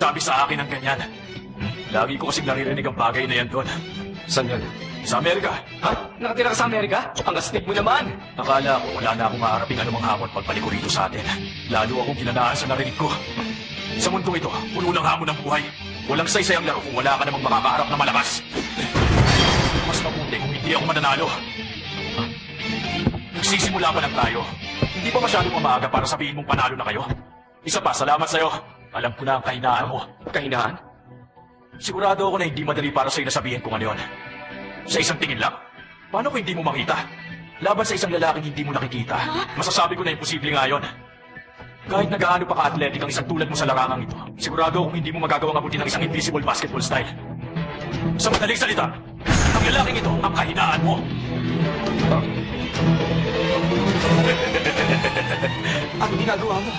nagsasabi sa akin ng ganyan. Lagi ko kasing naririnig ang bagay na yan doon. Saan yun? Sa Amerika. Ha? Nakatira ka sa Amerika? Ang astig mo naman! Akala ko wala na akong maharaping anumang hamon pagbalik ko rito sa atin. Lalo akong ginanaan sa narinig ko. Sa mundong ito, puno ng hamon ng buhay. Walang saysay ang laro kung wala ka namang makakaharap na malakas. Mas mabuti kung hindi ako mananalo. Nagsisimula pa lang tayo. Hindi pa masyadong maaga para sabihin mong panalo na kayo. Isa pa, salamat sa'yo. Alam ko na ang kahinaan mo. Kahinaan? Sigurado ako na hindi madali para sa'yo nasabihin kung ano yun. Sa isang tingin lang? Paano kung hindi mo makita? Laban sa isang lalaking hindi mo nakikita. Masasabi ko na imposible nga yun. Kahit na gaano pa ka-athletic ang isang tulad mo sa larangang ito, sigurado akong hindi mo magagawang abutin ng isang invisible basketball style. Sa madaling salita, ang lalaking ito ang kahinaan mo. Ang ginagawa mo.